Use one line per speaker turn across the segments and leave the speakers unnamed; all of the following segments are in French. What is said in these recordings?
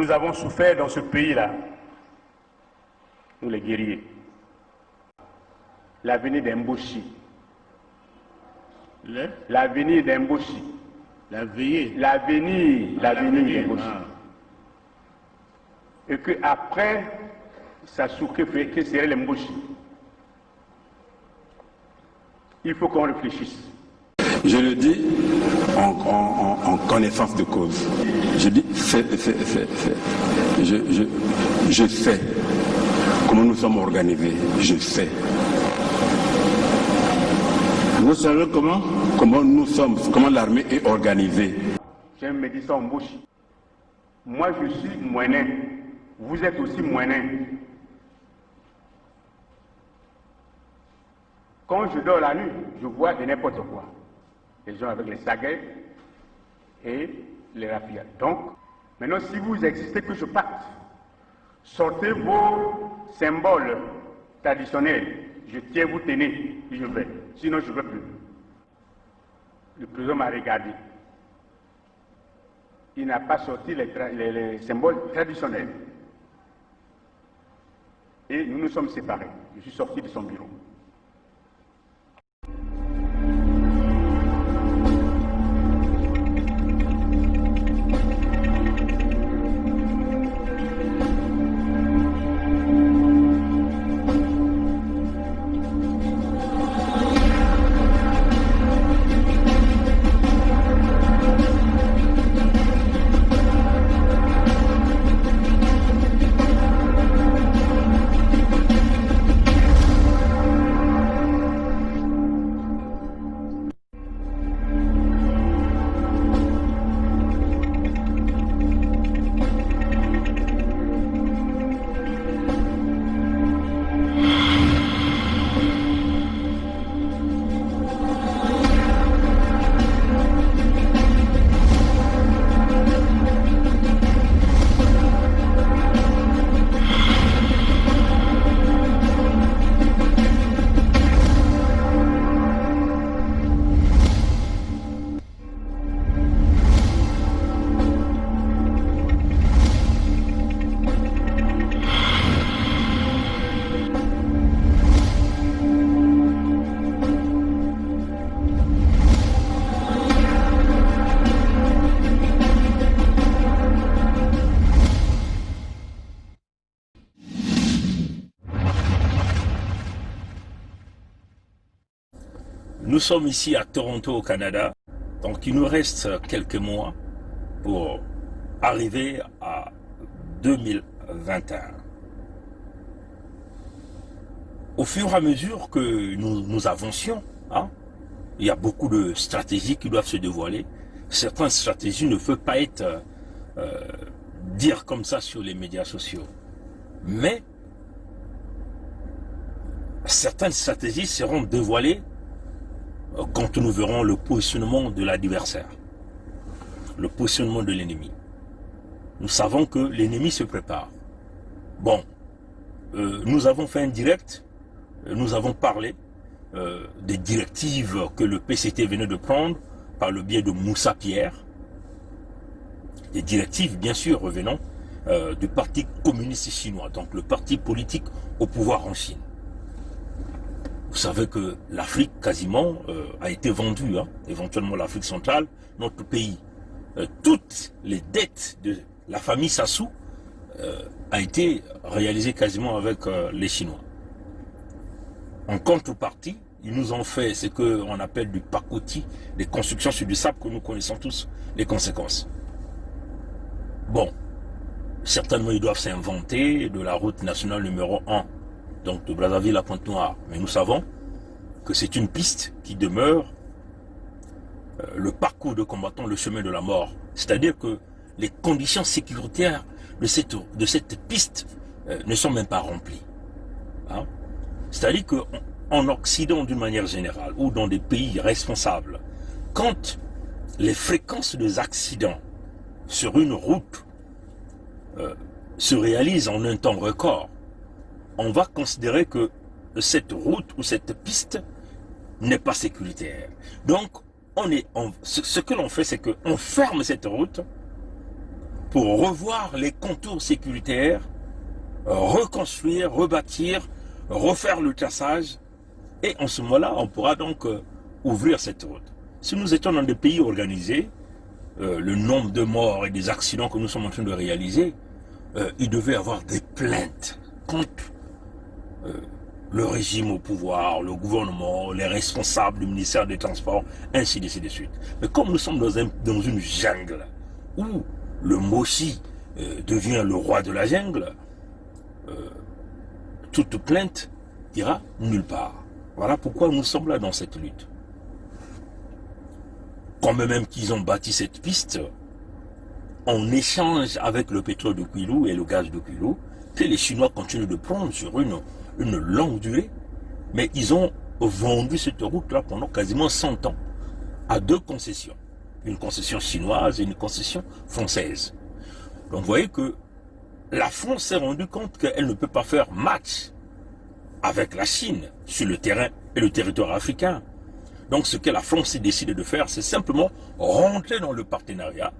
Nous avons souffert dans ce pays-là, nous les guerriers. L'avenir d'Mboshi. L'avenir d'Mboshi. L'avenir d'Mboshi. Et qu'après, ça souffre que serait l'Mboshi. Il faut qu'on réfléchisse.
Je le dis en connaissance de cause. Je dis fais. Je sais comment nous sommes organisés. Je sais. Vous savez comment nous sommes, comment l'armée est organisée.
J'ai un médecin en bouche. Moi, je suis moyen. Vous êtes aussi moyen. Quand je dors la nuit, je vois de n'importe quoi. Les gens avec les saguets et les rapides. Donc, maintenant, si vous existez, que je parte, sortez vos symboles traditionnels. Je tiens, vous tenez, et je vais. Sinon, je ne veux plus. Le président m'a regardé. Il n'a pas sorti les symboles traditionnels. Et nous nous sommes séparés. Je suis sorti de son bureau.
Nous sommes ici à Toronto, au Canada, donc il nous reste quelques mois pour arriver à 2021. Au fur et à mesure que nous avancions, il y a beaucoup de stratégies qui doivent se dévoiler. Certaines stratégies ne peuvent pas être dire comme ça sur les médias sociaux. Mais certaines stratégies seront dévoilées quand nous verrons le positionnement de l'adversaire, le positionnement de l'ennemi. Nous savons que l'ennemi se prépare. Bon, nous avons fait un direct, nous avons parlé des directives que le PCT venait de prendre par le biais de Moussa Pierre. Des directives, bien sûr, revenant du Parti communiste chinois, donc le parti politique au pouvoir en Chine. Vous savez que l'Afrique, quasiment, a été vendue, éventuellement l'Afrique centrale, notre pays. Toutes les dettes de la famille Sassou a été réalisées quasiment avec les Chinois. En contrepartie, ils nous ont fait ce qu'on appelle du pacotille, des constructions sur du sable que nous connaissons tous les conséquences. Bon, certainement ils doivent s'inventer de la route nationale numéro 1, donc de Brazzaville à Pointe-Noire. Mais nous savons que c'est une piste qui demeure le parcours de combattants, le chemin de la mort. C'est-à-dire que les conditions sécuritaires de cette piste ne sont même pas remplies. C'est-à-dire qu'en Occident, d'une manière générale, ou dans des pays responsables, quand les fréquences des accidents sur une route se réalisent en un temps record, on va considérer que cette route ou cette piste n'est pas sécuritaire. Donc, ce que l'on fait, c'est qu'on ferme cette route pour revoir les contours sécuritaires, reconstruire, rebâtir, refaire le traçage. Et en ce moment-là, on pourra donc ouvrir cette route. Si nous étions dans des pays organisés, le nombre de morts et des accidents que nous sommes en train de réaliser, il devait y avoir des plaintes contre le régime au pouvoir, le gouvernement, les responsables du ministère des Transports, ainsi de suite. Mais comme nous sommes dans une jungle où le Moshi devient le roi de la jungle, toute plainte ira nulle part. Voilà pourquoi nous sommes là dans cette lutte. Quand même qu'ils ont bâti cette piste, en échange avec le pétrole de Kwilu et le gaz de Kwilu, que les Chinois continuent de prendre sur une longue durée, mais ils ont vendu cette route-là pendant quasiment 100 ans à 2 concessions. Une concession chinoise et une concession française. Donc vous voyez que la France s'est rendue compte qu'elle ne peut pas faire match avec la Chine sur le terrain et le territoire africain. Donc ce que la France s'est décidé de faire, c'est simplement rentrer dans le partenariat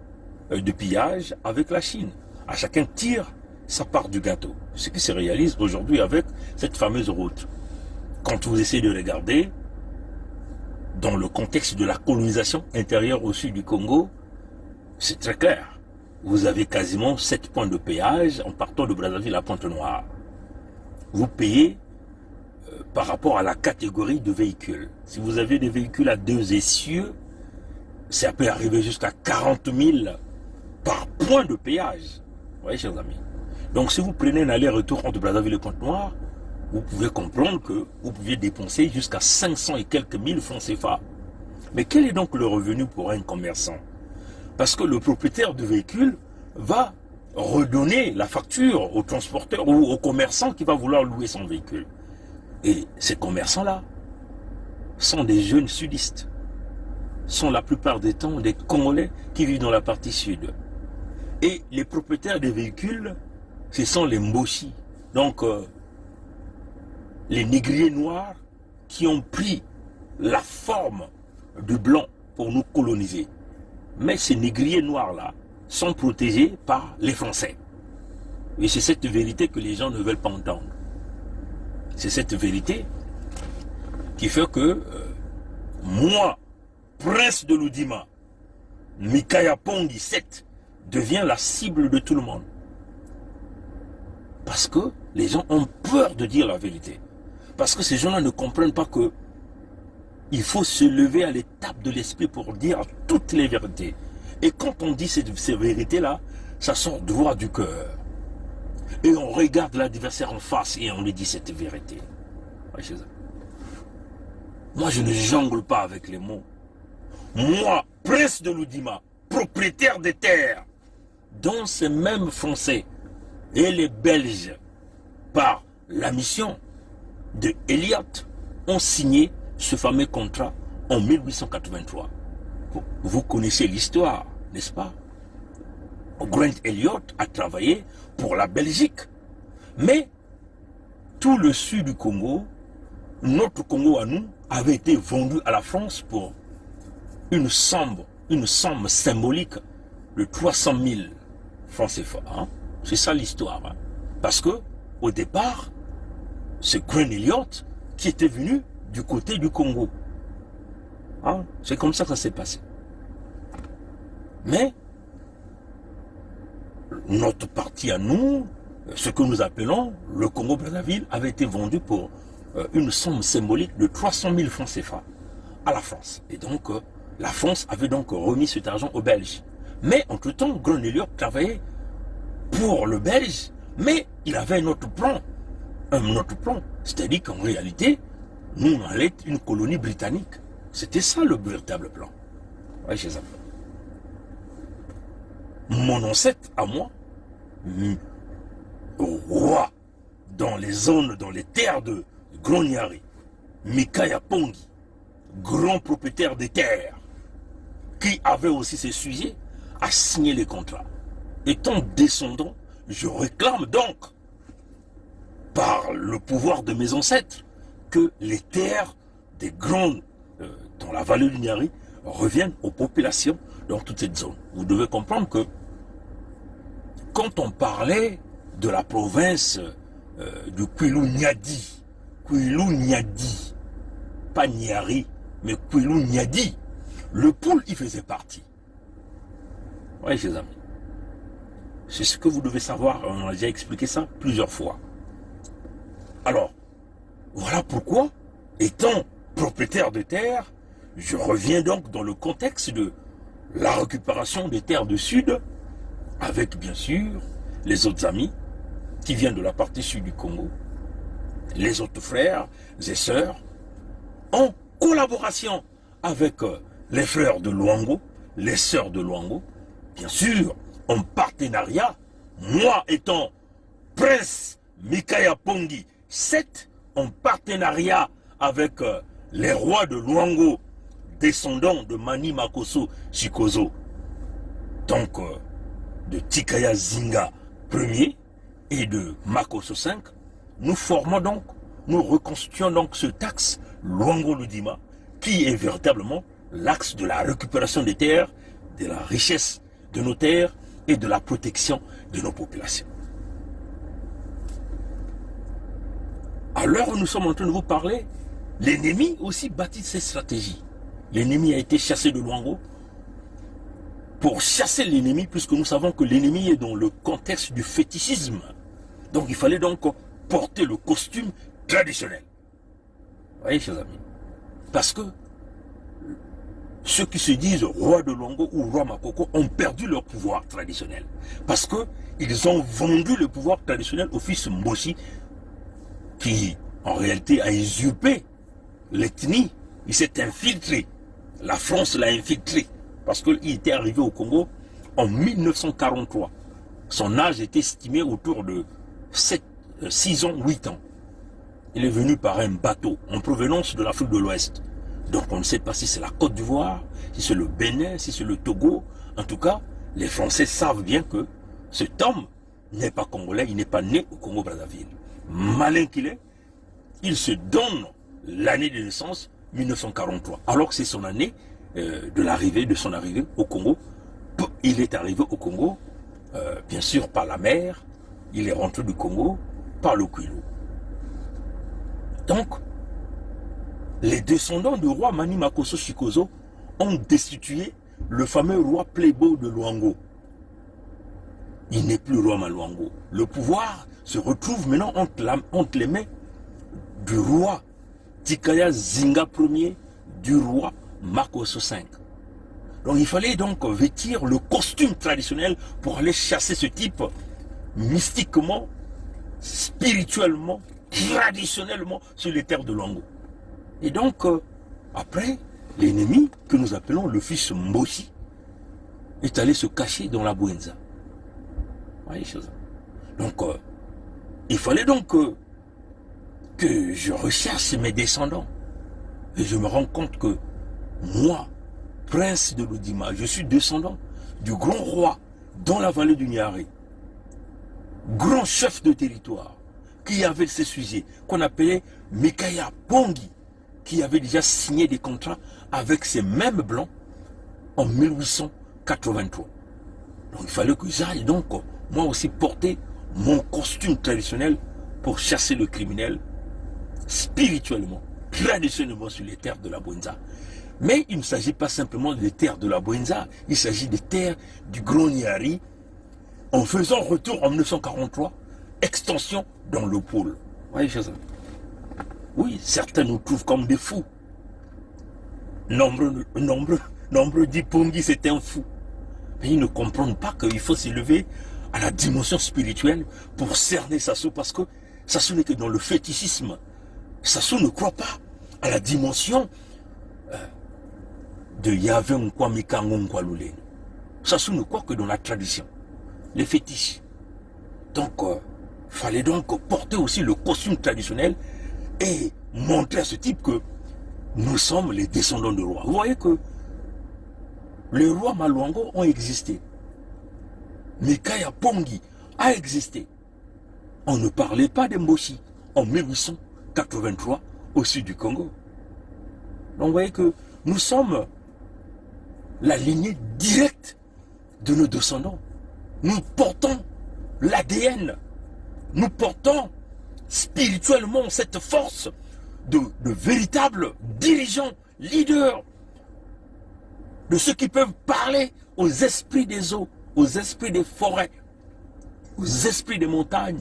de pillage avec la Chine. À chacun tire sa part du gâteau. Ce qui se réalise aujourd'hui avec cette fameuse route. Quand vous essayez de regarder, dans le contexte de la colonisation intérieure au sud du Congo, c'est très clair. Vous avez quasiment 7 points de péage en partant de Brazzaville à Pointe-Noire. Vous payez par rapport à la catégorie de véhicules. Si vous avez des véhicules à 2 essieux, ça peut arriver jusqu'à 40 000 par point de péage. Vous voyez, chers amis. Donc si vous prenez un aller-retour entre Brazzaville et Pointe-Noire, vous pouvez comprendre que vous pouviez dépenser jusqu'à 500 et quelques mille francs CFA. Mais quel est donc le revenu pour un commerçant? Parce que le propriétaire du véhicule va redonner la facture au transporteur ou au commerçant qui va vouloir louer son véhicule. Et ces commerçants-là sont des jeunes sudistes, sont la plupart des temps des Congolais qui vivent dans la partie sud. Et les propriétaires des véhicules, ce sont les Mboshi, donc les négriers noirs qui ont pris la forme du blanc pour nous coloniser. Mais ces négriers noirs-là sont protégés par les Français. Et c'est cette vérité que les gens ne veulent pas entendre. C'est cette vérité qui fait que moi, prince de l'Oudima, Mikaya Pongi 7, devient la cible de tout le monde. Parce que les gens ont peur de dire la vérité. Parce que ces gens-là ne comprennent pas que il faut se lever à l'étape de l'esprit pour dire toutes les vérités. Et quand on dit ces vérités-là, ça sort droit du cœur. Et on regarde l'adversaire en face et on lui dit cette vérité. Moi, je ne jongle pas avec les mots. Moi, prince de l'Oudima, propriétaire des terres, dont ces mêmes Français et les Belges, par la mission de Elliott, ont signé ce fameux contrat en 1883. Vous connaissez l'histoire, n'est-ce pas? Grant Elliott a travaillé pour la Belgique. Mais tout le sud du Congo, notre Congo à nous, avait été vendu à la France pour une somme symbolique de 300 000 francs CFA. Hein? C'est ça l'histoire. Hein? Parce que au départ, c'est Grant Elliott qui était venu du côté du Congo. Hein? C'est comme ça que ça s'est passé. Mais notre partie à nous, ce que nous appelons le Congo-Brazzaville, avait été vendu pour une somme symbolique de 300 000 francs CFA à la France. Et donc, la France avait donc remis cet argent aux Belges. Mais entre-temps, Grant Elliott travaillait pour le Belge, mais il avait un autre plan. C'est-à-dire qu'en réalité, nous, on allait être une colonie britannique. C'était ça le véritable plan. Ouais, chez Zambia. Mon ancêtre à moi, roi dans les zones, dans les terres de Grand Nyari, Mikaya Pongi, grand propriétaire des terres, qui avait aussi ses sujets, a signé les contrats. Étant descendant, je réclame donc, par le pouvoir de mes ancêtres, que les terres des grandes, dans la vallée du Nyari, reviennent aux populations dans toute cette zone. Vous devez comprendre que quand on parlait de la province du Kwilu-Nyadi, pas Nyari, mais Kwilu-Nyadi, le Poul y faisait partie. Oui, chers amis. C'est ce que vous devez savoir, on a déjà expliqué ça plusieurs fois. Alors, voilà pourquoi, étant propriétaire de terre, je reviens donc dans le contexte de la récupération des terres du Sud, avec bien sûr les autres amis qui viennent de la partie sud du Congo, les autres frères et sœurs, en collaboration avec les frères de Luango, les sœurs de Luango, bien sûr, en partenariat, moi étant Prince Mikaya Pongi 7, en partenariat avec les rois de Luango, descendants de Mani Makosso Chikozo, donc de Tikaya Zinga 1er et de Makosso 5, nous reconstituons donc ce axe Luango-Ludima, qui est véritablement l'axe de la récupération des terres, de la richesse de nos terres et de la protection de nos populations. À l'heure où nous sommes en train de vous parler, l'ennemi aussi bâtit ses stratégies. L'ennemi a été chassé de Luango. Pour chasser l'ennemi, puisque nous savons que l'ennemi est dans le contexte du fétichisme. Donc il fallait donc porter le costume traditionnel. Vous voyez, chers amis? Parce que ceux qui se disent roi de Luango ou roi Makoko ont perdu leur pouvoir traditionnel. Parce qu'ils ont vendu le pouvoir traditionnel au fils Mboshi, qui en réalité a usurpé l'ethnie. Il s'est infiltré. La France l'a infiltré. Parce qu'il était arrivé au Congo en 1943. Son âge est estimé autour de 6 ans, 8 ans. Il est venu par un bateau en provenance de l'Afrique de l'Ouest. Donc on ne sait pas si c'est la Côte d'Ivoire, si c'est le Bénin, si c'est le Togo. En tout cas, les Français savent bien que cet homme n'est pas congolais, il n'est pas né au Congo-Brazzaville. Malin qu'il est, il se donne l'année de naissance 1943, alors que c'est son année de son arrivée au Congo. Il est arrivé au Congo, bien sûr par la mer, il est rentré du Congo par le Kwilu. Donc, les descendants du roi Mani Makosso Chikozo ont destitué le fameux roi Playboy de Luango. Il n'est plus roi Maluango. Le pouvoir se retrouve maintenant entre les mains du roi Tikaya Zinga Ier, du roi Makosso V. Donc il fallait donc vêtir le costume traditionnel pour aller chasser ce type mystiquement, spirituellement, traditionnellement sur les terres de Luango. Et donc, après, l'ennemi, que nous appelons le fils Mboshi, est allé se cacher dans la Bouenza. Voyez, donc, il fallait donc que je recherche mes descendants. Et je me rends compte que moi, prince de Ludima, je suis descendant du grand roi dans la vallée du Niari, grand chef de territoire, qui avait ces sujets, qu'on appelait Mikaya Pongi, qui avait déjà signé des contrats avec ces mêmes blancs en 1883. Donc il fallait que j'aille donc, moi aussi, porter mon costume traditionnel pour chasser le criminel spirituellement, traditionnellement sur les terres de la Bouenza. Mais il ne s'agit pas simplement des terres de la Bouenza, il s'agit des terres du Grand Niari, en faisant retour en 1943, extension dans le pôle. Vous voyez, chers amis? Oui, certains nous trouvent comme des fous. Nombre dit Pongi, c'est un fou. Mais ils ne comprennent pas qu'il faut s'élever à la dimension spirituelle pour cerner Sassou, parce que Sassou n'est que dans le fétichisme. Sassou ne croit pas à la dimension de Yahvé Nkwa Mikango Nkwa Lulé. Sassou ne croit que dans la tradition, les fétiches. Donc, fallait donc porter aussi le costume traditionnel et montrer à ce type que nous sommes les descendants de rois. Vous voyez que les rois Maluango ont existé. Mikaya Pongi a existé. On ne parlait pas de Mboshi en 1883 au sud du Congo. Donc vous voyez que nous sommes la lignée directe de nos descendants. Nous portons l'ADN. Nous portons spirituellement cette force de véritables dirigeants, leaders, de ceux qui peuvent parler aux esprits des eaux, aux esprits des forêts, aux esprits des montagnes.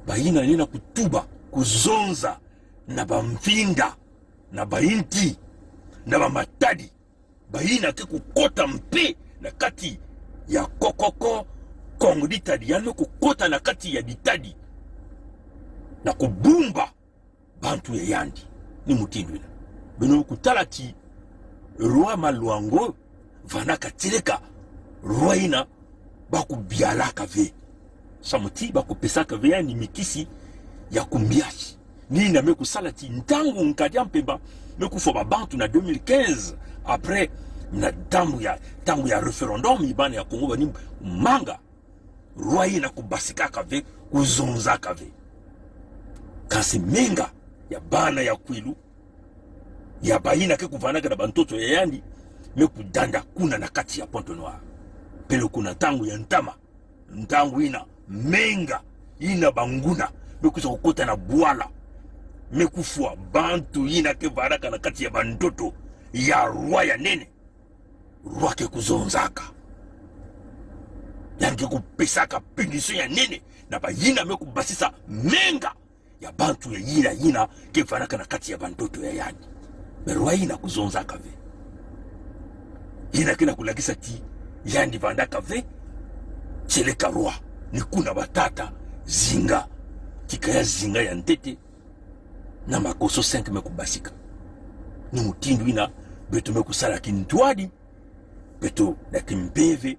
Baina nina kutuba, kuzonza, na bamfinga, na bainti, na bamatadi. Baina ke kukota mpe na kati ya kokoko, kongo ditadi, yano kukota na kati ya ditadi. Na kubumba, bantu ya yandi, ni mutindwina. Beno kutalati, roi maluango, vanaka tireka, roi ina, baku bialaka ve. Samuti baku pesaka ve ya ni mikisi, ya kumbiashi. Ni na meku salati, ntangu nkadia mpemba, meku foba bantu na 2015, après, na tangu ya referendum, ibane ya Kongo, bani manga, roi ina kubasika kave, kuzonza kave. Kasi menga, ya bana ya kwilu, ya baina ke kuvanaka na bantoto ya yandi, meku danda kuna na kati ya Pointe Noire. Pelo kuna tangu ya ntama, ntangu ina, menga, ina banguna, meku sa kukota na buala, meku fua bantu ina ke vanaka na kati ya bantoto, ya roi ya nene, roi ke kuzonzaka. Yange kupesaka pindisho ya nene, na ba yina meku basisa menga, ya bantu ya yina ke vanaka na kati ya bantoto ya yandi. Merwa yina kuzonzaka ve. Yina kina kulagisa ti, yandi vandaka ve, cheleka roi, ni kuna batata, zinga, kikaya zinga ya ntete, na makoso 5 meku basika. Ni mutindu ina, beto meku sala kintuadi, beto na kimpeve,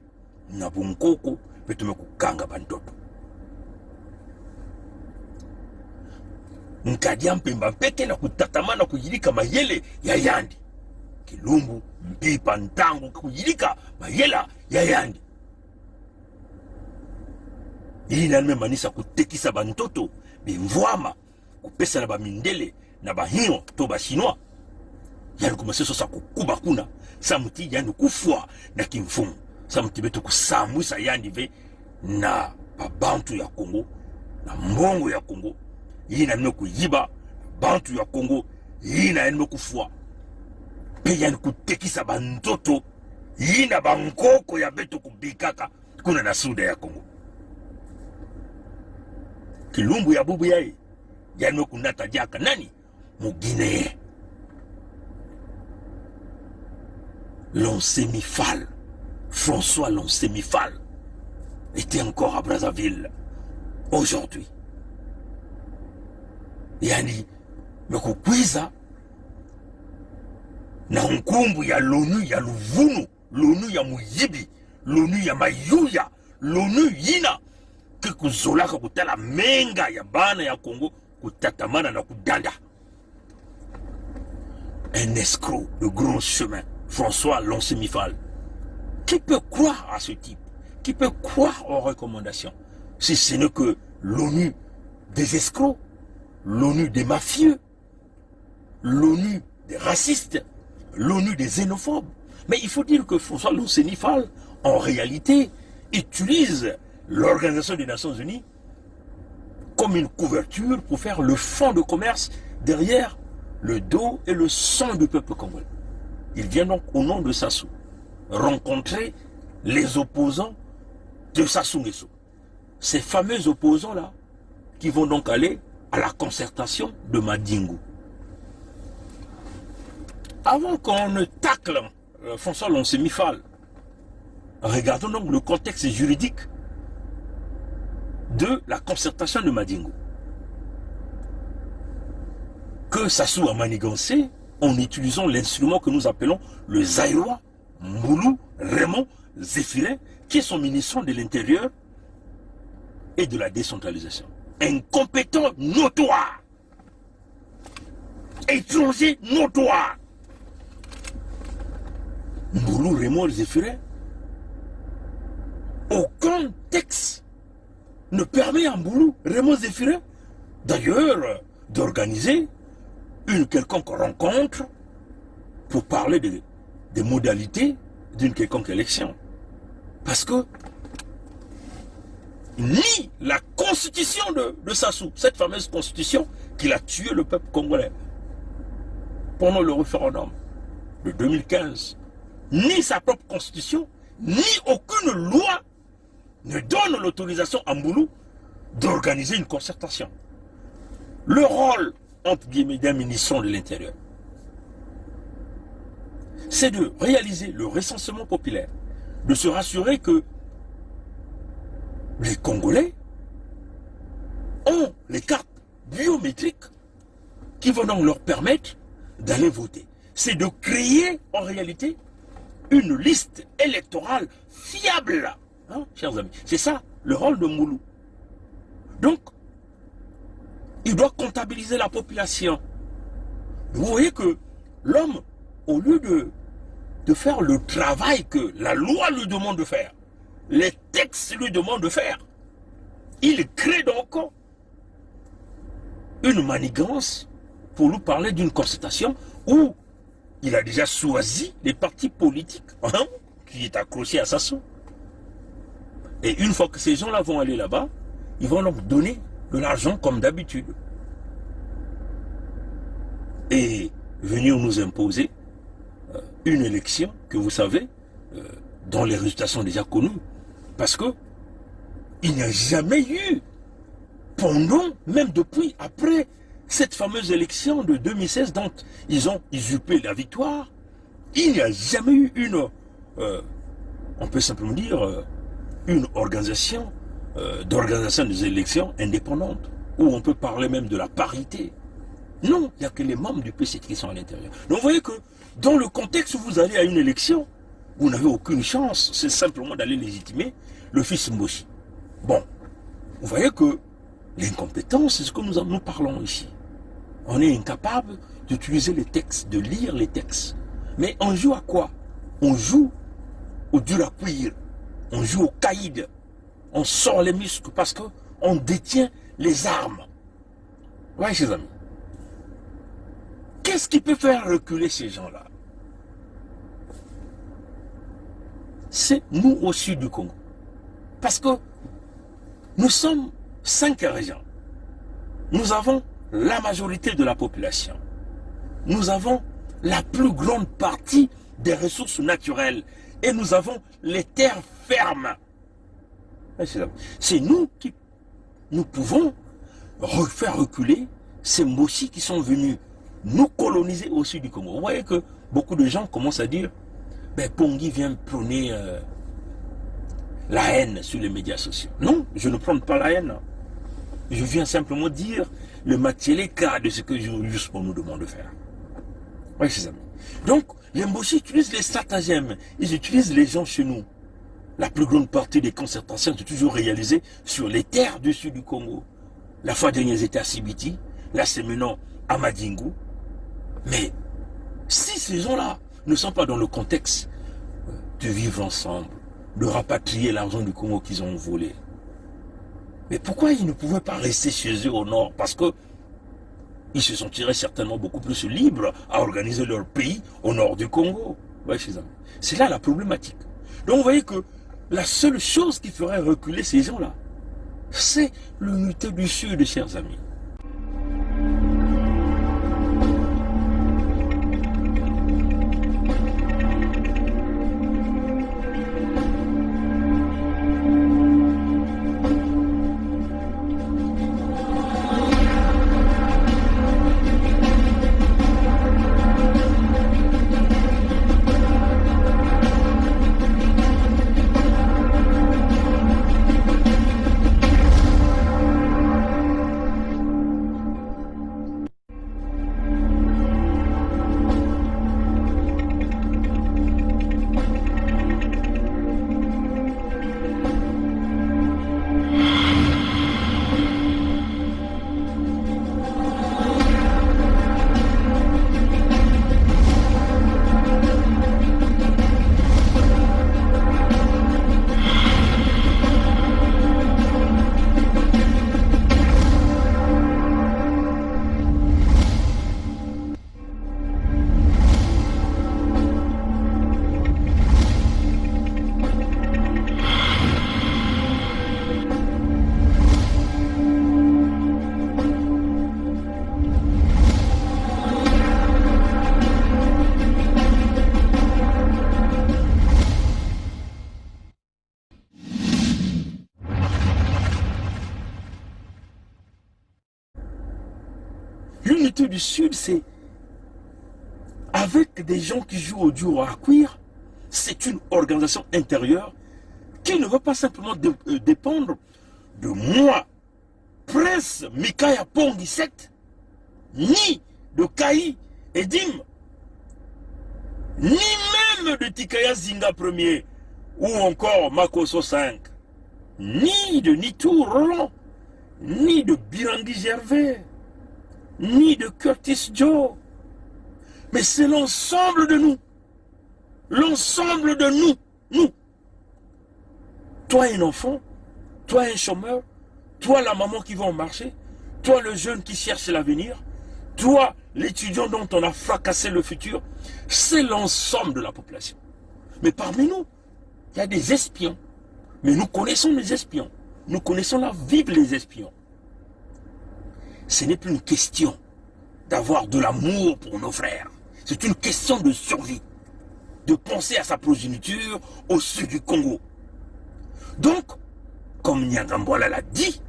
na bunkoko, beto meku kanga bantoto. Nkadia mpemba mpeke na kutatamana kujilika mayele ya yandi. Kilumbu, mpipa, ntangu, kujilika mayela ya yandi. Ili nanme manisa kutekisa bantoto, bimvwama, kupesa na bamindele, na bahiyo, to ba chinois. Yani kumaseso sa kukuba kuna, samuti yani kufua na kimfumu. Samuti beto kusamwisa yandi ve, na babantu ya Kongo, na mbongo ya Kongo. Yina nme kuyiba, bantu ya Kongo, yina nme kufua. Pe yani kutekisa bantoto, yina bankoko ya beto kubikaka, kuna na suda ya Kongo. Kilumbu ya bubu yae, yani kunata jaka nani? Mugine. L'Onsemifal, François l'Onsemifal, était encore à Brazzaville aujourd'hui. Yani, mekukwiza na nkumbu ya l'ONU ya Luvunu, l'ONU ya Muyibi, l'ONU ya Mayuya, l'ONU yina, ke kuzolaka kutala menga ya bana ya Kongo, kutatamana na kudanda. Un escroc de grand chemin, François l'Onsemifal. Qui peut croire à ce type? Qui peut croire aux recommandations? Si ce n'est que l'ONU des escrocs, l'ONU des mafieux, l'ONU des racistes, l'ONU des xénophobes. Mais il faut dire que François l'Onsemifal, en réalité, utilise l'Organisation des Nations Unies comme une couverture pour faire le fonds de commerce derrière le dos et le sang du peuple congolais. Il vient donc au nom de Sassou rencontrer les opposants de Sassou Nguesso. Ces fameux opposants-là qui vont donc aller à la concertation de Madingu. Avant qu'on ne tacle François l'Onsemifal, regardons donc le contexte juridique de la concertation de Madingu. Que Sassou a manigancé en utilisant l'instrument que nous appelons le Zaïrois, Moulou, Raymond, Zéphirin, qui est son ministre de l'Intérieur et de la décentralisation. Incompétent notoire, étranger notoire. Moulou, Raymond, Zéphirin, aucun texte ne permet à Moulou, Raymond, Zéphirin, d'ailleurs, d'organiser une quelconque rencontre pour parler des modalités d'une quelconque élection. Parce que nie la constitution de Sassou, cette fameuse constitution qui a tué le peuple congolais pendant le référendum de 2015. Ni sa propre constitution, ni aucune loi ne donne l'autorisation à Mboulou d'organiser une concertation. Le rôle, entre guillemets, d'un ministre de l'Intérieur, c'est de réaliser le recensement populaire, de se rassurer que les Congolais ont les cartes biométriques qui vont donc leur permettre d'aller voter. C'est de créer en réalité une liste électorale fiable, hein, chers amis. C'est ça le rôle de Mboulou. Donc, il doit comptabiliser la population. Vous voyez que l'homme, au lieu de faire le travail que la loi lui demande de faire, les textes lui demandent de faire, il crée donc une manigance pour nous parler d'une concertation où il a déjà choisi les partis politiques, hein, qui est accroché à Sassou. Et une fois que ces gens-là vont aller là-bas, ils vont donc donner de l'argent comme d'habitude. Et venir nous imposer une élection que vous savez, dont les résultats sont déjà connus. Parce que il n'y a jamais eu, pendant, même depuis, après cette fameuse élection de 2016 dont ils ont usurpé la victoire, il n'y a jamais eu une, on peut simplement dire, une organisation d'organisation des élections indépendantes, où on peut parler même de la parité. Non, il n'y a que les membres du PCT qui sont à l'intérieur. Donc vous voyez que dans le contexte où vous allez à une élection, vous n'avez aucune chance, c'est simplement d'aller légitimer le fils Mboshi. Bon, vous voyez que l'incompétence, c'est ce que nous parlons ici. On est incapable d'utiliser les textes, de lire les textes. Mais on joue à quoi? On joue au dur à cuire, on joue au caïd, on sort les muscles parce qu'on détient les armes. Oui, chers amis. Qu'est-ce qui peut faire reculer ces gens-là? C'est nous au sud du Congo. Parce que nous sommes 5 régions. Nous avons la majorité de la population. Nous avons la plus grande partie des ressources naturelles. Et nous avons les terres fermes. C'est nous qui nous pouvons faire reculer ces Mboshi qui sont venus nous coloniser au sud du Congo. Vous voyez que beaucoup de gens commencent à dire ben, Pongi vient prôner la haine sur les médias sociaux. Non, je ne prône pas la haine. Je viens simplement dire le cas de ce que juste nous demande de faire. Oui, chers amis. Donc, les Mboshi utilisent les stratagèmes, ils utilisent les gens chez nous. La plus grande partie des concertations sont toujours réalisées sur les terres du sud du Congo. La fois dernière, ils étaient à Sibiti, là c'est maintenant à Madingu. Mais si ces gens-là ne sont pas dans le contexte de vivre ensemble, de rapatrier l'argent du Congo qu'ils ont volé, mais pourquoi ils ne pouvaient pas rester chez eux au nord? Parce que ils se sentiraient certainement beaucoup plus libres à organiser leur pays au nord du Congo. Ouais, c'est là la problématique. Donc vous voyez que la seule chose qui ferait reculer ces gens-là, c'est l'unité du Sud, chers amis. L'unité du Sud, c'est avec des gens qui jouent au dur à cuire, c'est une organisation intérieure qui ne va pas simplement dépendre de moi, Prince Mikaya Pongisset, ni de Kaï et Dim, ni même de Tikaya Zinga Ier ou encore Makoso 5, ni de Nitou Roland, ni de Birangui Gervais, ni de Curtis Joe, mais c'est l'ensemble de nous. L'ensemble de nous. Nous. Toi un enfant, toi un chômeur, toi la maman qui va au marché, toi le jeune qui cherche l'avenir, toi l'étudiant dont on a fracassé le futur, c'est l'ensemble de la population. Mais parmi nous, il y a des espions. Mais nous connaissons les espions. Nous connaissons la vie des espions. Ce n'est plus une question d'avoir de l'amour pour nos frères. C'est une question de survie. De penser à sa progéniture au sud du Congo. Donc, comme Nyangambola l'a dit,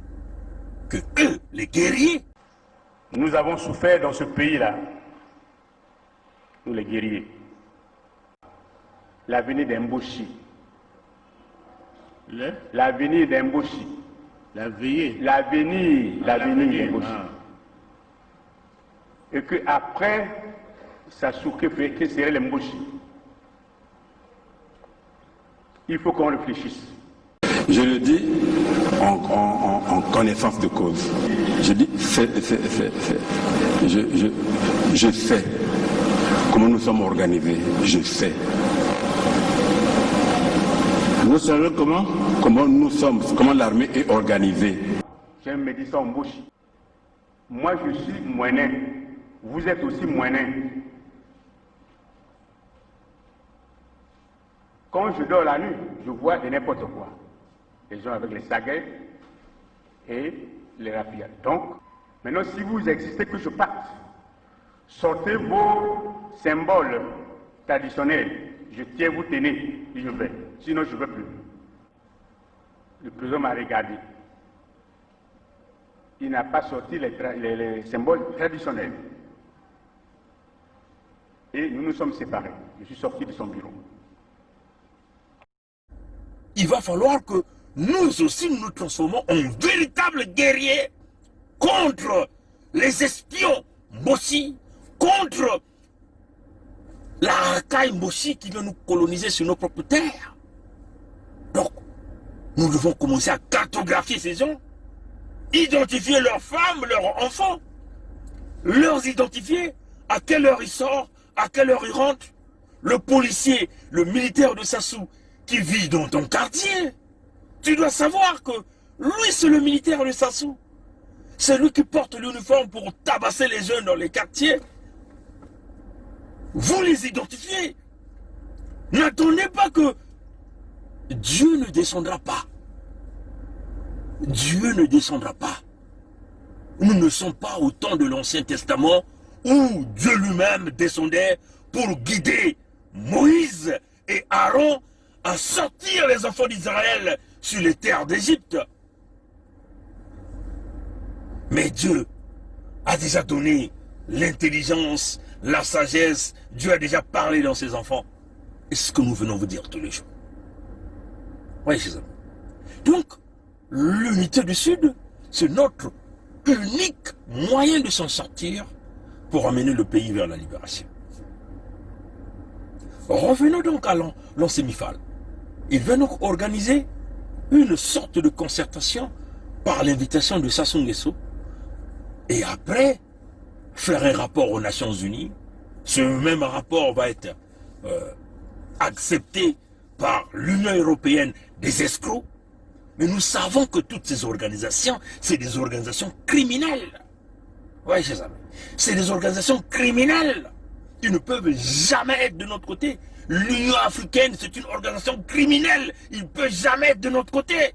que eux, les guerriers,
nous avons souffert dans ce pays-là, nous les guerriers. L'avenir d'Mboshi. L'avenir d'Mboshi. L'avenir d'Mboshi. Et qu'après, Sasuke que serait l'Mboshi. Il faut qu'on réfléchisse.
Je le dis en connaissance de cause. Je dis fait. Je sais comment nous sommes organisés. Je sais. Vous savez comment nous sommes, comment l'armée est organisée.
J'aime me dire ça en bouche. Moi je suis moyen. Vous êtes aussi moyen. Quand je dors la nuit, je vois de n'importe quoi. Les gens avec les saguets et les rapias. Donc, maintenant, si vous existez, que je parte, sortez vos symboles traditionnels. Je tiens, vous tenez, et je vais. Sinon, je ne veux plus. Le président m'a regardé. Il n'a pas sorti les symboles traditionnels. Et nous nous sommes séparés. Je suis sorti de son bureau.
Il va falloir que nous aussi nous transformons en véritables guerriers contre les espions Mboshi, contre la racaille Mboshi qui vient nous coloniser sur nos propres terres. Donc, nous devons commencer à cartographier ces gens, identifier leurs femmes, leurs enfants, leur identifier, à quelle heure ils sortent, à quelle heure ils rentrent. Le policier, le militaire de Sassou qui vit dans ton quartier, tu dois savoir que lui c'est le militaire de Sassou. C'est lui qui porte l'uniforme pour tabasser les jeunes dans les quartiers. Vous les identifiez. N'attendez pas que Dieu ne descendra pas. Dieu ne descendra pas. Nous ne sommes pas au temps de l'Ancien Testament où Dieu lui-même descendait pour guider Moïse et Aaron à sortir les enfants d'Israël sur les terres d'Égypte. Mais Dieu a déjà donné l'intelligence, la sagesse. Dieu a déjà parlé dans ses enfants. Et c'est ce que nous venons vous dire tous les jours. Oui, chers amis. Donc, l'unité du Sud, c'est notre unique moyen de s'en sortir pour amener le pays vers la libération. Revenons donc à l'Ancémifal. Il va donc organiser une sorte de concertation par l'invitation de Sassou Nguesso et après faire un rapport aux Nations Unies. Ce même rapport va être accepté par l'Union européenne des escrocs. Mais nous savons que toutes ces organisations, c'est des organisations criminelles. Oui, chers amis, c'est des organisations criminelles. Ils ne peuvent jamais être de notre côté. L'Union africaine, c'est une organisation criminelle. Il ne peut jamais être de notre côté.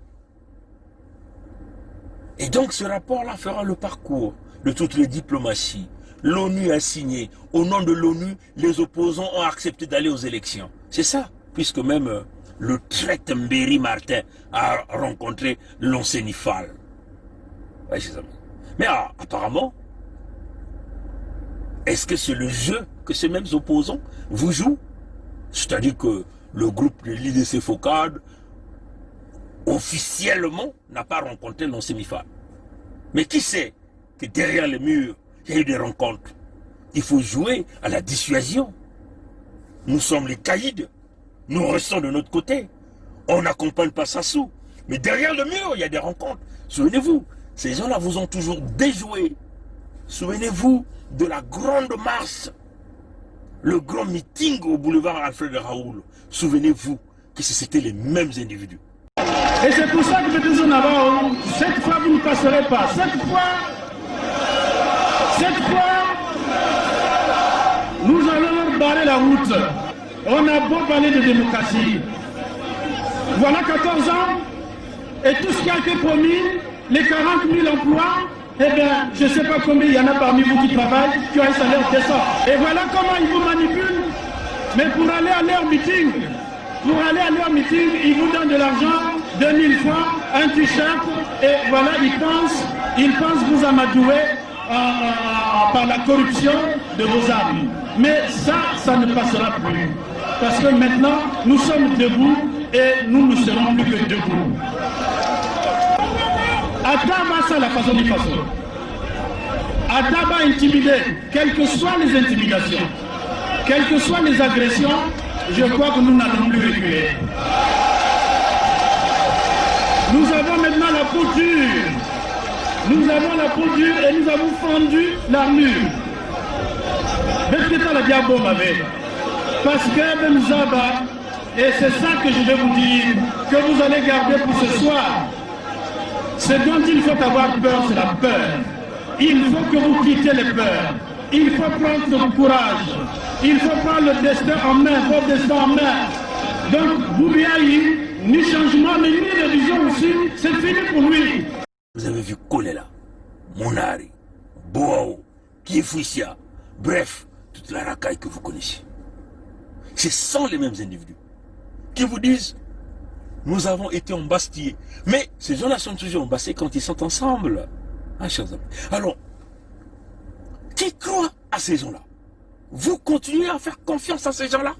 Et donc ce rapport-là fera le parcours de toutes les diplomaties. L'ONU a signé. Au nom de l'ONU, les opposants ont accepté d'aller aux élections. C'est ça, puisque même le traître Mbéry Martin a rencontré l'Ancémifal. Oui, chers amis. Mais apparemment, Est-ce que c'est le jeu que ces mêmes opposants vous jouent? C'est-à-dire que le groupe de l'IDC Focade, officiellement, n'a pas rencontré l'ONCEMIFA. Mais qui sait que derrière les murs, il y a eu des rencontres? Il faut jouer à la dissuasion. Nous sommes les caïds. Nous restons de notre côté. On n'accompagne pas Sassou. Mais derrière le mur, il y a des rencontres. Souvenez-vous, ces gens-là vous ont toujours déjoué. Souvenez-vous de la grande marche, le grand meeting au boulevard Alfred Raoul. Souvenez-vous que c'était les mêmes individus.
Et c'est pour ça que je dis en avant, cette fois vous ne passerez pas. Cette fois, nous allons leur barrer la route. On a beau parler de démocratie. Voilà 14 ans, et tout ce qui a été promis, les 40 000 emplois, eh bien, je ne sais pas combien il y en a parmi vous qui travaillent, qui ont un salaire décent. Et voilà comment ils vous manipulent. Mais pour aller à leur meeting, ils vous donnent de l'argent, 2000 francs, un t-shirt, et voilà, ils pensent vous amadouer par la corruption de vos armes. Mais ça ne passera plus. Parce que maintenant, nous sommes debout et nous ne serons plus que debout. Ataba, ça la façon de façon. Ataba intimider, quelles que soient les intimidations, quelles que soient les agressions, je crois que nous n'allons plus reculer. Nous avons maintenant la peau dure. Nous avons la peau dure et nous avons fendu l'armure. La diabo m'avait. Parce que Benzaba, et c'est ça que je vais vous dire, que vous allez garder pour ce soir. Ce dont il faut avoir peur, c'est la peur. Il faut que vous quittiez les peurs. Il faut prendre le courage. Il faut prendre le destin en main, votre destin en main. Donc, Boubiaï, ni changement, mais ni révision aussi, c'est fini pour lui.
Vous avez vu Kolela, Monari, Boao, Kiefouissia, bref, toute la racaille que vous connaissez. Ce sont les mêmes individus qui vous disent nous avons été embastillés. Mais ces gens-là sont toujours embastillés quand ils sont ensemble. Hein, chers amis. Alors, qui croit à ces gens-là? Vous continuez à faire confiance à ces gens-là?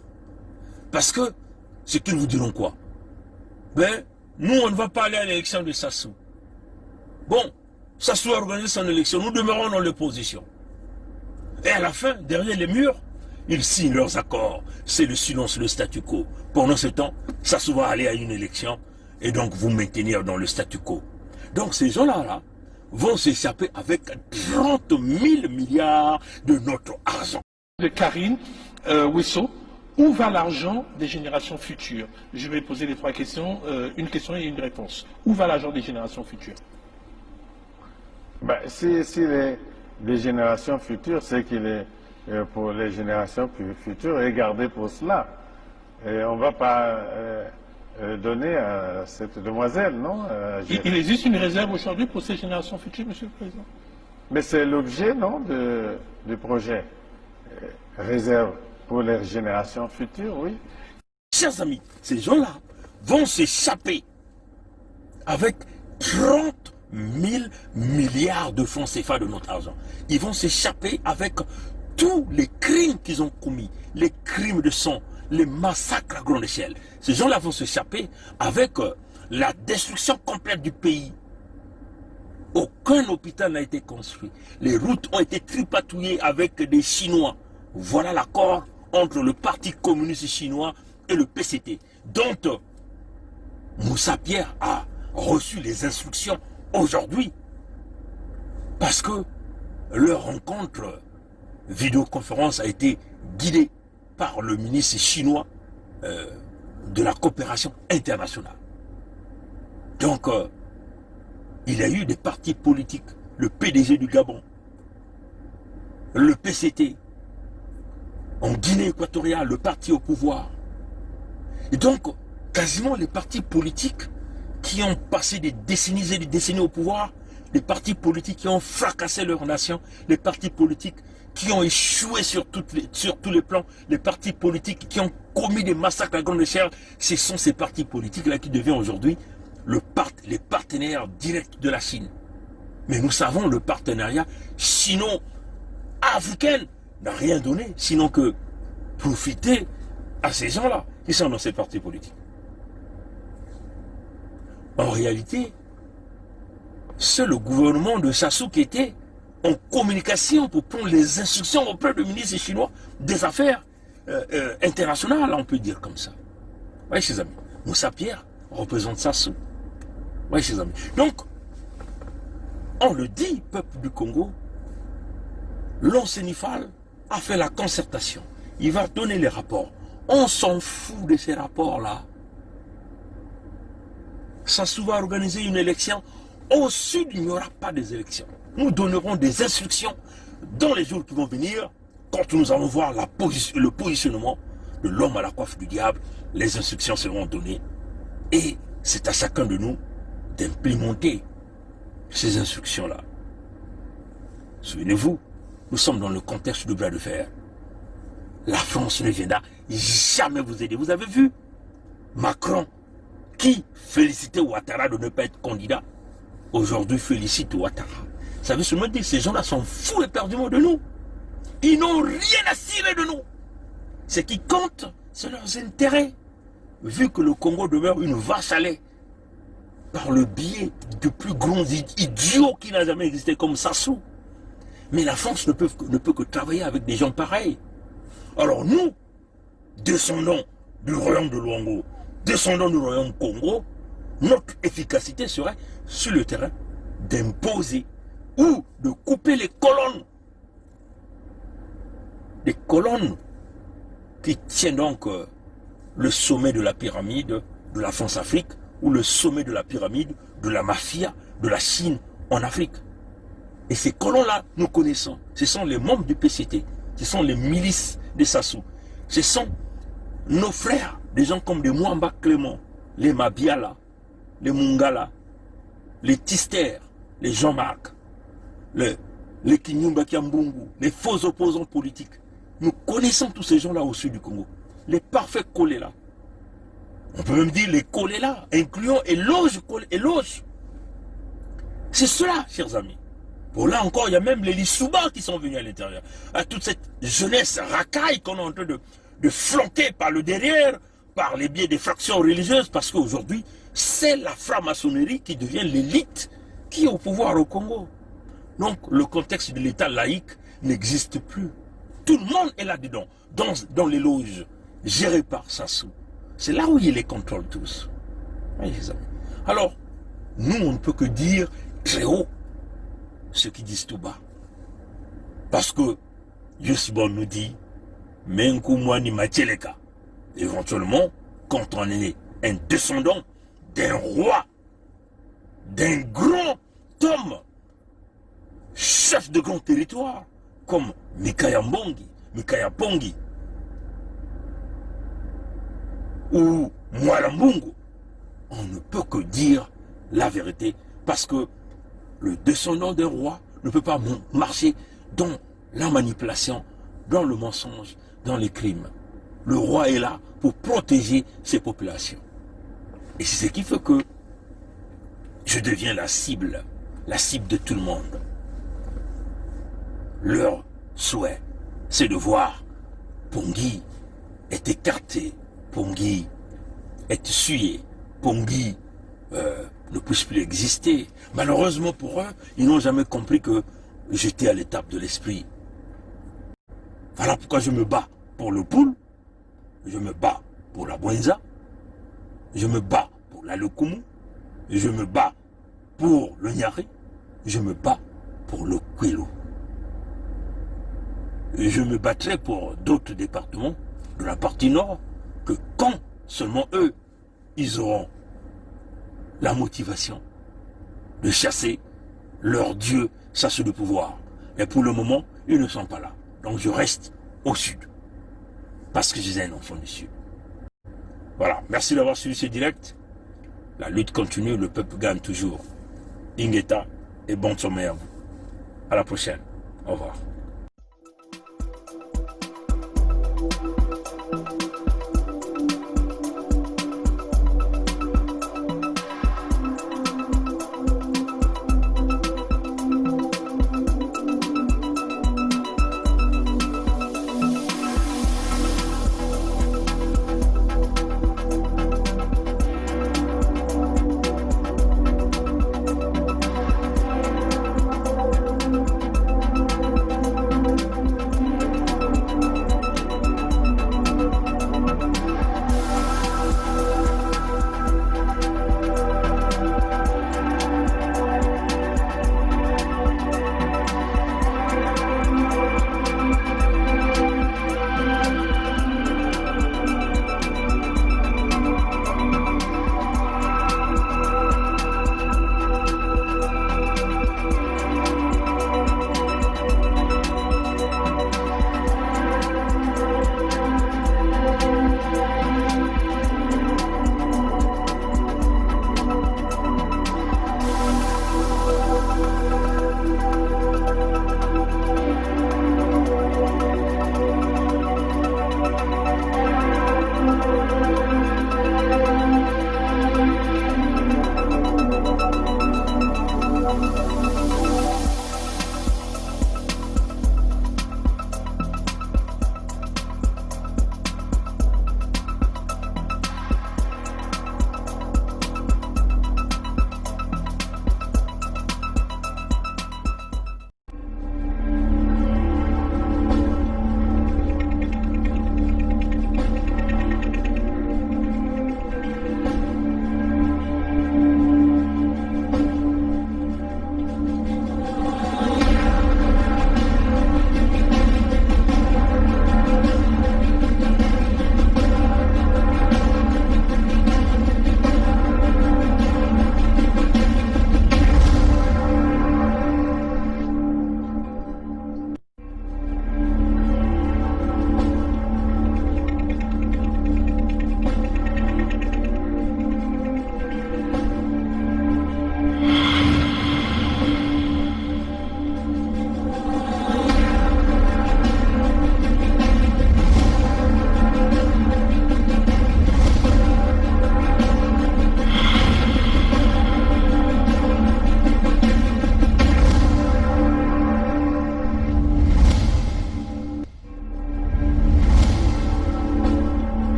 Parce que, c'est qu'ils vous diront quoi? Ben, nous, on ne va pas aller à l'élection de Sassou. Bon, Sassou a organisé son élection, nous demeurons dans l'opposition. Et à la fin, derrière les murs, ils signent leurs accords. C'est le silence, le statu quo. Pendant ce temps, Sassou va aller à une élection et donc vous maintenir dans le statu quo. Donc ces gens-là vont s'échapper avec 30 000 milliards de notre argent.
De Karine Wissot, où va l'argent des générations futures? Je vais poser les trois questions, une question et une réponse. Où va l'argent des générations futures?
Si les générations futures, c'est qu'il est pour les générations futures et gardé pour cela. Et on ne va pas donner à cette demoiselle, non?
Il existe une réserve aujourd'hui pour ces générations futures, Monsieur le Président?
Mais c'est l'objet, non, du projet. Réserve pour les générations futures, oui.
Chers amis, ces gens-là vont s'échapper avec 30 000 milliards de francs CFA de notre argent. Ils vont s'échapper avec tous les crimes qu'ils ont commis, les crimes de sang, les massacres à grande échelle. Ces gens-là vont s'échapper avec la destruction complète du pays. Aucun hôpital n'a été construit. Les routes ont été tripatouillées avec des Chinois. Voilà l'accord entre le Parti communiste chinois et le PCT, dont Moussa Pierre a reçu les instructions aujourd'hui. Parce que leur rencontre vidéoconférence a été guidée par le ministre chinois de la coopération internationale. Donc, il y a eu des partis politiques, le PDG du Gabon, le PCT, en Guinée équatoriale, le parti au pouvoir. Et donc, quasiment les partis politiques qui ont passé des décennies et des décennies au pouvoir, les partis politiques qui ont fracassé leur nation, les partis politiques qui ont échoué sur tous les plans, les partis politiques qui ont commis des massacres à grande échelle, ce sont ces partis politiques-là qui deviennent aujourd'hui les partenaires directs de la Chine. Mais nous savons le partenariat chino-africain n'a rien donné, sinon que profiter à ces gens-là qui sont dans ces partis politiques. En réalité, c'est le gouvernement de Sassou qui était en communication pour prendre les instructions auprès du ministre chinois des Affaires internationales, on peut dire comme ça. Oui, chers amis. Moussa Pierre représente Sassou. Oui, chers amis. Donc, on le dit, peuple du Congo, l'ONCENIFAL a fait la concertation. Il va donner les rapports. On s'en fout de ces rapports-là. Sassou va organiser une élection. Au sud, il n'y aura pas des élections. Nous donnerons des instructions dans les jours qui vont venir, quand nous allons voir le positionnement de l'homme à la coiffe du diable. Les instructions seront données. Et c'est à chacun de nous d'implémenter ces instructions-là. Souvenez-vous, nous sommes dans le contexte du bras de fer. La France ne viendra jamais vous aider. Vous avez vu Macron, qui félicitait Ouattara de ne pas être candidat, aujourd'hui félicite Ouattara. Ça veut seulement dire que ces gens-là sont fous éperdument de nous. Ils n'ont rien à cirer de nous. Ce qui compte, c'est leurs intérêts. Vu que le Congo demeure une vache à lait, par le biais du plus grand idiot qui n'a jamais existé comme Sassou. Mais la France ne peut que travailler avec des gens pareils. Alors nous, descendants du royaume de Luango, descendants du royaume Congo, notre efficacité serait sur le terrain d'imposer ou de couper les colonnes. Des colonnes qui tiennent donc le sommet de la pyramide de la France-Afrique ou le sommet de la pyramide de la mafia de la Chine en Afrique. Et ces colons-là, nous connaissons. Ce sont les membres du PCT. Ce sont les milices de Sassou. Ce sont nos frères, des gens comme des Mwamba Clément, les Mabiala, les Mungala, les Tister, les Jean-Marc, les Kinyumba Kiambungu, les faux opposants politiques. Nous connaissons tous ces gens-là au sud du Congo. Les parfaits collés là. On peut même dire les collés là, incluant Eloge. C'est cela, chers amis. Pour là encore, il y a même les Lissouba qui sont venus à l'intérieur. À toute cette jeunesse racaille qu'on est en train de flanquer par le derrière, par les biais des fractions religieuses, parce qu'aujourd'hui, c'est la franc-maçonnerie qui devient l'élite qui est au pouvoir au Congo. Donc, le contexte de l'État laïque n'existe plus. Tout le monde est là-dedans, dans les loges, gérées par Sassou. C'est là où il les contrôle tous. Oui, les amis. Alors, nous, on ne peut que dire très haut ceux qui disent tout bas. Parce que Yosibon nous dit, Menkumwani Macheleka. Éventuellement, quand on est un descendant d'un roi, d'un grand homme, chef de grand territoire, comme Mikaya Pongi, ou Mwalambungu, on ne peut que dire la vérité, parce que le descendant d'un roi ne peut pas marcher dans la manipulation, dans le mensonge, dans les crimes. Le roi est là pour protéger ses populations. Et c'est ce qui fait que je deviens la cible de tout le monde. Leur souhait, c'est de voir Pongi est écarté, Pongi est essuyé, Pongi ne puisse plus exister. Malheureusement pour eux, ils n'ont jamais compris que j'étais à l'étape de l'esprit. Voilà pourquoi je me bats pour le Poul, je me bats pour la Bwenza, je me bats pour la Lukumu, je me bats pour le Nyari, je me bats pour le Kwilu. Et je me battrai pour d'autres départements de la partie nord, que quand seulement eux, ils auront la motivation de chasser leur Dieu, Sassou de pouvoir. Et pour le moment, ils ne sont pas là. Donc je reste au sud. Parce que je suis un enfant du sud. Voilà, merci d'avoir suivi ce direct. La lutte continue, le peuple gagne toujours. Ingeta et bon sommeil à vous. À la prochaine. Au revoir.